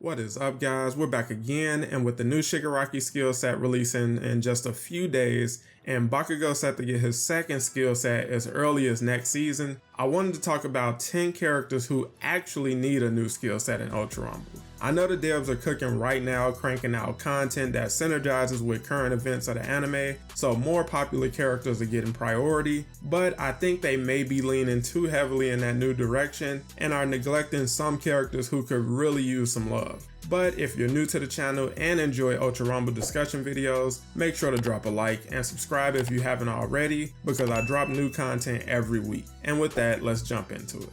What is up, guys? We're back again, and with the new Shigaraki skill set releasing in just a few days, and Bakugo set to get his second skill set as early as next season, I wanted to talk about 10 characters who actually need a new skill set in Ultra Rumble. I know the devs are cooking right now, cranking out content that synergizes with current events of the anime, so more popular characters are getting priority, but I think they may be leaning too heavily in that new direction and are neglecting some characters who could really use some love. But if you're new to the channel and enjoy Ultra Rumble discussion videos, make sure to drop a like and subscribe if you haven't already, because I drop new content every week. And with that, let's jump into it.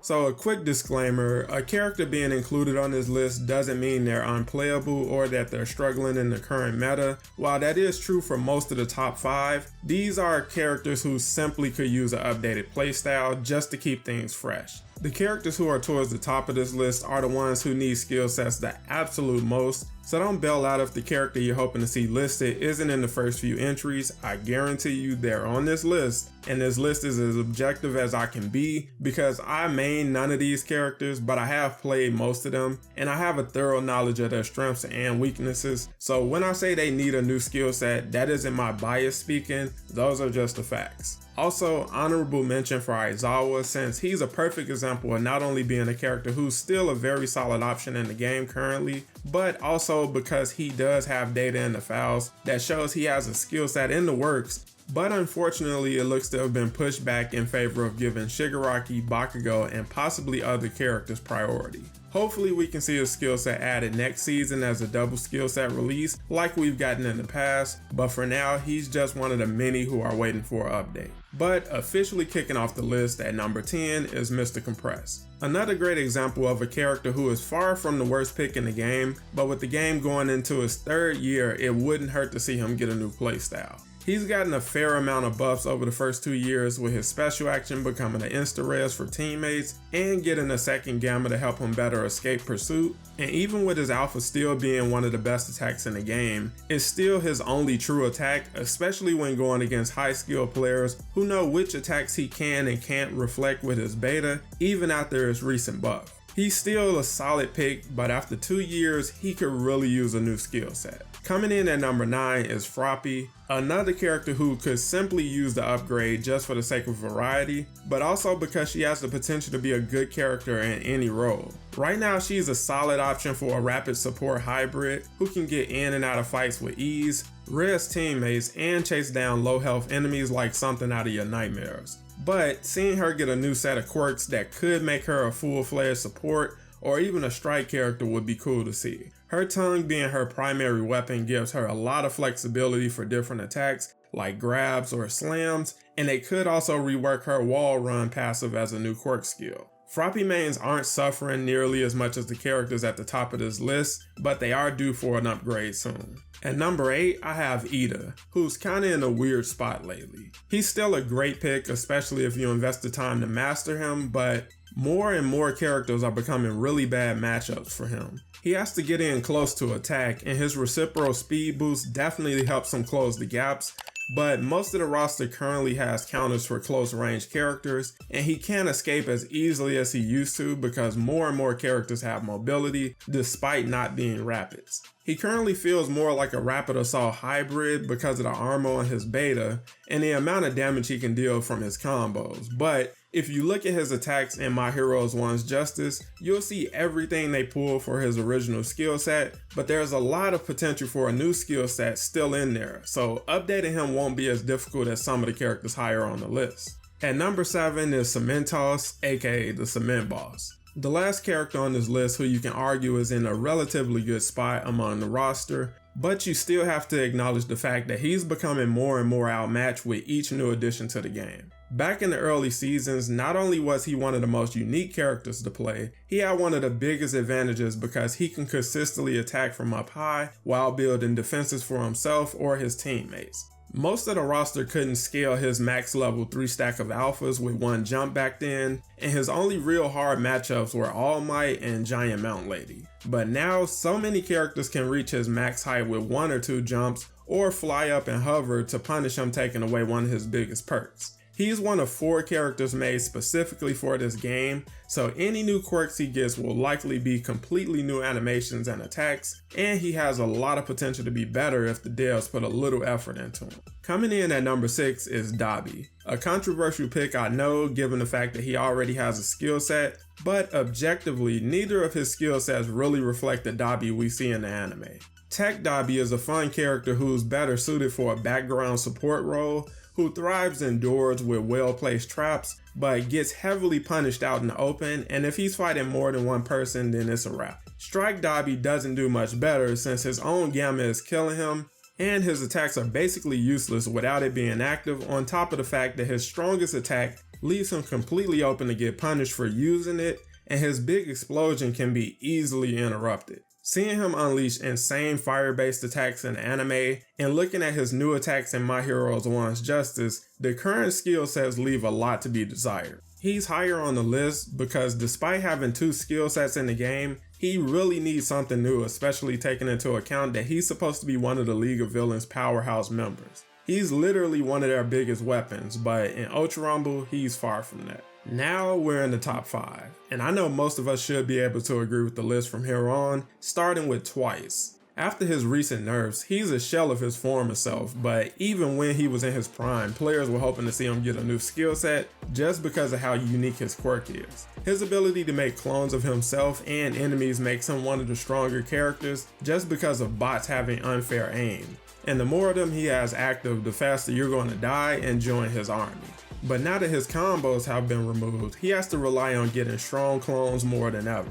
So a quick disclaimer, a character being included on this list doesn't mean they're unplayable or that they're struggling in the current meta. While that is true for most of the top 5, these are characters who simply could use an updated playstyle just to keep things fresh. The characters who are towards the top of this list are the ones who need skill sets the absolute most, so don't bail out if the character you're hoping to see listed isn't in the first few entries. I guarantee you they're on this list, and this list is as objective as I can be because I main none of these characters, but I have played most of them, and I have a thorough knowledge of their strengths and weaknesses. So when I say they need a new skill set, that isn't my bias speaking, those are just the facts. Also, honorable mention for Aizawa, since he's a perfect example of not only being a character who's still a very solid option in the game currently, but also because he does have data in the files that shows he has a skill set in the works, but unfortunately it looks to have been pushed back in favor of giving Shigaraki, Bakugo, and possibly other characters priority. Hopefully we can see a skill set added next season as a double skill set release like we've gotten in the past, but for now he's just one of the many who are waiting for an update. But officially kicking off the list at number 10 is Mr. Compress. Another great example of a character who is far from the worst pick in the game, but with the game going into its 3rd year, it wouldn't hurt to see him get a new playstyle. He's gotten a fair amount of buffs over the first 2 years, with his special action becoming an insta-res for teammates and getting a second gamma to help him better escape pursuit. And even with his alpha still being one of the best attacks in the game, it's still his only true attack, especially when going against high skill players who know which attacks he can and can't reflect with his beta, even after his recent buff. He's still a solid pick, but after 2 years, he could really use a new skill set. Coming in at number 9 is Froppy, another character who could simply use the upgrade just for the sake of variety, but also because she has the potential to be a good character in any role. Right now, she's a solid option for a rapid support hybrid who can get in and out of fights with ease, res teammates, and chase down low health enemies like something out of your nightmares. But seeing her get a new set of quirks that could make her a full-fledged support or even a strike character would be cool to see. Her tongue being her primary weapon gives her a lot of flexibility for different attacks like grabs or slams, and they could also rework her wall run passive as a new quirk skill. Froppy mains aren't suffering nearly as much as the characters at the top of this list, but they are due for an upgrade soon. At number 8, I have Iida, who's kinda in a weird spot lately. He's still a great pick, especially if you invest the time to master him, but more and more characters are becoming really bad matchups for him. He has to get in close to attack, and his reciprocal speed boost definitely helps him close the gaps, but most of the roster currently has counters for close range characters, and he can't escape as easily as he used to because more and more characters have mobility despite not being rapids. He currently feels more like a rapid assault hybrid because of the armor on his beta and the amount of damage he can deal from his combos, but if you look at his attacks in My Heroes 1's Justice, you'll see everything they pull for his original skill set, but there's a lot of potential for a new skill set still in there, so updating him won't be as difficult as some of the characters higher on the list. At number 7 is Cementoss, aka the Cement Boss. The last character on this list who you can argue is in a relatively good spot among the roster, but you still have to acknowledge the fact that he's becoming more and more outmatched with each new addition to the game. Back in the early seasons, not only was he one of the most unique characters to play, he had one of the biggest advantages because he can consistently attack from up high while building defenses for himself or his teammates. Most of the roster couldn't scale his max level 3 stack of alphas with one jump back then, and his only real hard matchups were All Might and Giant Mountain Lady. But now, so many characters can reach his max height with 1 or 2 jumps, or fly up and hover to punish him taking away one of his biggest perks. He's one of 4 characters made specifically for this game, so any new quirks he gets will likely be completely new animations and attacks, and he has a lot of potential to be better if the devs put a little effort into him. Coming in at number 6 is Dabi. A controversial pick, I know, given the fact that he already has a skill set, but objectively, neither of his skill sets really reflect the Dabi we see in the anime. Tech Dabi is a fun character who's better suited for a background support role, who thrives indoors with well-placed traps, but gets heavily punished out in the open, and if he's fighting more than one person, then it's a wrap. Strike Dabi doesn't do much better since his own gamma is killing him, and his attacks are basically useless without it being active, on top of the fact that his strongest attack leaves him completely open to get punished for using it, and his big explosion can be easily interrupted. Seeing him unleash insane fire-based attacks in anime, and looking at his new attacks in My Hero One's Justice, the current skill sets leave a lot to be desired. He's higher on the list because despite having 2 skill sets in the game, he really needs something new, especially taking into account that he's supposed to be one of the League of Villains powerhouse members. He's literally one of their biggest weapons, but in Ultra Rumble, he's far from that. Now we're in the top 5, and I know most of us should be able to agree with the list from here on, starting with Twice. After his recent nerfs, he's a shell of his former self, but even when he was in his prime, players were hoping to see him get a new skill set just because of how unique his quirk is. His ability to make clones of himself and enemies makes him one of the stronger characters just because of bots having unfair aim. And the more of them he has active, the faster you're going to die and join his army. But now that his combos have been removed, he has to rely on getting strong clones more than ever.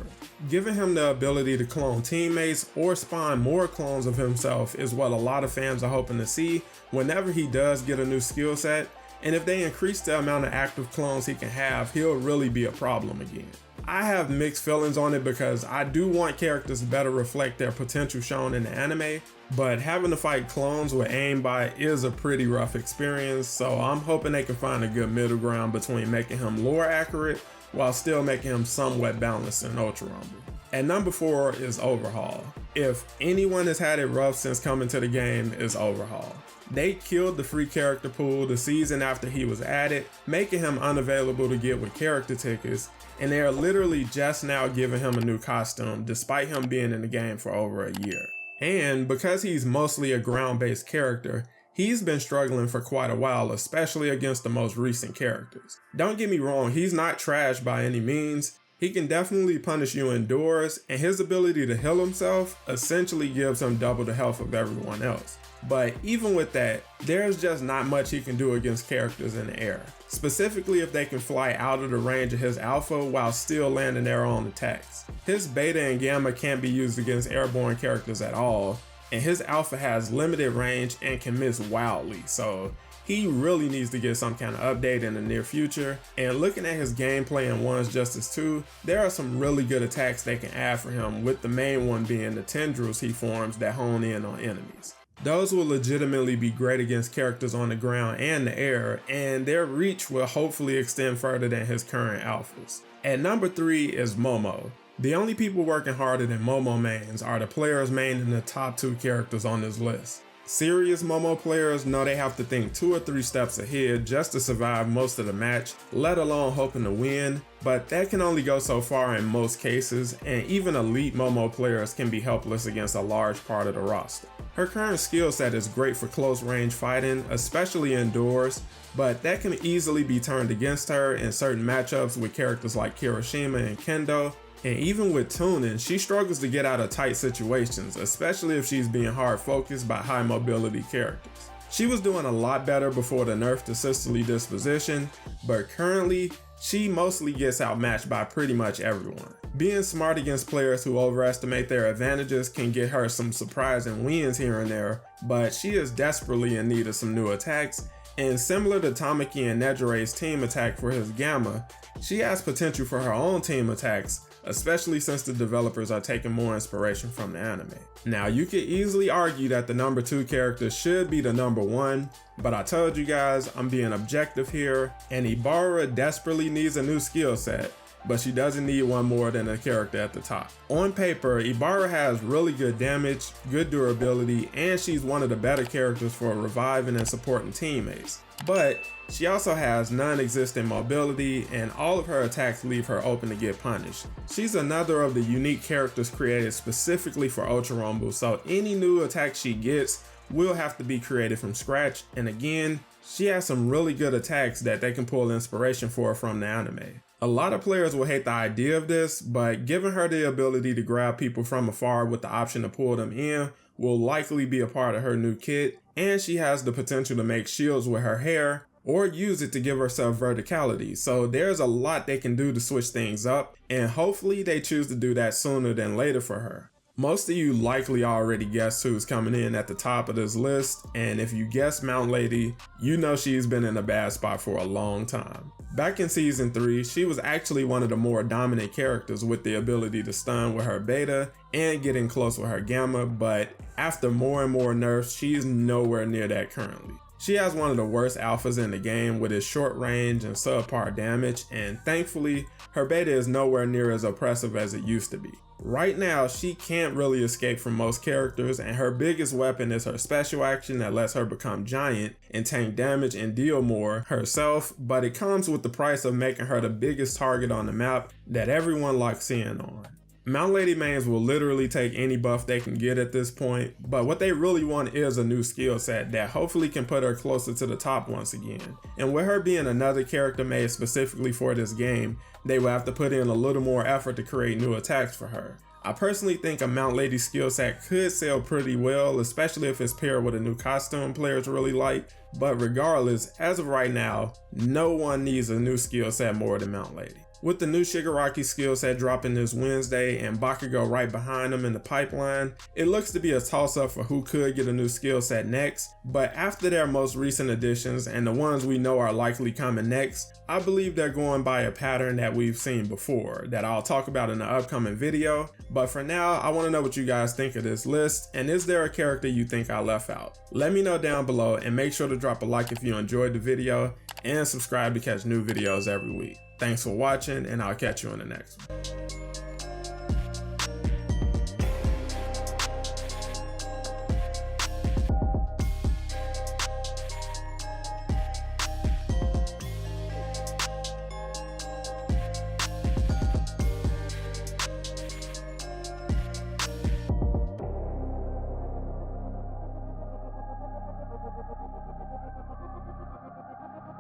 Giving him the ability to clone teammates or spawn more clones of himself is what a lot of fans are hoping to see whenever he does get a new skill set, and if they increase the amount of active clones he can have, he'll really be a problem again. I have mixed feelings on it because I do want characters to better reflect their potential shown in the anime, but having to fight clones with aimbot is a pretty rough experience, so I'm hoping they can find a good middle ground between making him lore accurate while still making him somewhat balanced in Ultra Rumble. At number 4 is Overhaul. If anyone has had it rough since coming to the game, it's Overhaul. They killed the free character pool the season after he was added, making him unavailable to get with character tickets, and they are literally just now giving him a new costume despite him being in the game for over a year. And because he's mostly a ground-based character, he's been struggling for quite a while, especially against the most recent characters. Don't get me wrong, he's not trash by any means. He can definitely punish you indoors, and his ability to heal himself essentially gives him double the health of everyone else. But even with that, there's just not much he can do against characters in the air, specifically if they can fly out of the range of his alpha while still landing their own attacks. His beta and gamma can't be used against airborne characters at all, and his alpha has limited range and can miss wildly, so he really needs to get some kind of update in the near future. And looking at his gameplay in One's Justice 2, there are some really good attacks they can add for him, with the main one being the tendrils he forms that hone in on enemies. Those will legitimately be great against characters on the ground and the air, and their reach will hopefully extend further than his current alphas. At number 3 is Momo. The only people working harder than Momo mains are the players maining the top 2 characters on this list. Serious Momo players know they have to think 2 or 3 steps ahead just to survive most of the match, let alone hoping to win, but that can only go so far in most cases, and even elite Momo players can be helpless against a large part of the roster. Her current skill set is great for close range fighting, especially indoors, but that can easily be turned against her in certain matchups with characters like Kirishima and Kendo. And even with tuning, she struggles to get out of tight situations, especially if she's being hard focused by high mobility characters. She was doing a lot better before the nerf to sisterly disposition, but currently, she mostly gets outmatched by pretty much everyone. Being smart against players who overestimate their advantages can get her some surprising wins here and there, but she is desperately in need of some new attacks, and similar to Tamaki and Nejire's team attack for his Gamma, she has potential for her own team attacks, especially since the developers are taking more inspiration from the anime. Now, you could easily argue that the number 2 character should be the number 1, but I told you guys I'm being objective here, and Ibara desperately needs a new skill set, but she doesn't need one more than a character at the top. On paper, Ibara has really good damage, good durability, and she's one of the better characters for reviving and supporting teammates. But she also has non-existent mobility, and all of her attacks leave her open to get punished. She's another of the unique characters created specifically for Ultra Rumble, so any new attack she gets will have to be created from scratch, and again, she has some really good attacks that they can pull inspiration for from the anime. A lot of players will hate the idea of this, but giving her the ability to grab people from afar with the option to pull them in will likely be a part of her new kit, and she has the potential to make shields with her hair or use it to give herself verticality. So there's a lot they can do to switch things up, and hopefully they choose to do that sooner than later for her. Most of you likely already guessed who's coming in at the top of this list, and if you guessed Mount Lady, you know she's been in a bad spot for a long time. Back in season 3, she was actually one of the more dominant characters with the ability to stun with her beta and getting close with her gamma, but after more and more nerfs, she's nowhere near that currently. She has one of the worst alphas in the game with its short range and subpar damage, and thankfully, her beta is nowhere near as oppressive as it used to be. Right now, she can't really escape from most characters, and her biggest weapon is her special action that lets her become giant and tank damage and deal more herself, but it comes with the price of making her the biggest target on the map that everyone likes seeing on. Mount Lady mains will literally take any buff they can get at this point, but what they really want is a new skill set that hopefully can put her closer to the top once again. And with her being another character made specifically for this game, they will have to put in a little more effort to create new attacks for her. I personally think a Mount Lady skill set could sell pretty well, especially if it's paired with a new costume players really like, but regardless, as of right now, no one needs a new skill set more than Mount Lady. With the new Shigaraki skill set dropping this Wednesday and Bakugo right behind them in the pipeline, it looks to be a toss-up for who could get a new skill set next, but after their most recent additions and the ones we know are likely coming next, I believe they're going by a pattern that we've seen before that I'll talk about in the upcoming video, but for now, I want to know what you guys think of this list, and is there a character you think I left out? Let me know down below, and make sure to drop a like if you enjoyed the video, and subscribe to catch new videos every week. Thanks for watching, and I'll catch you in the next one.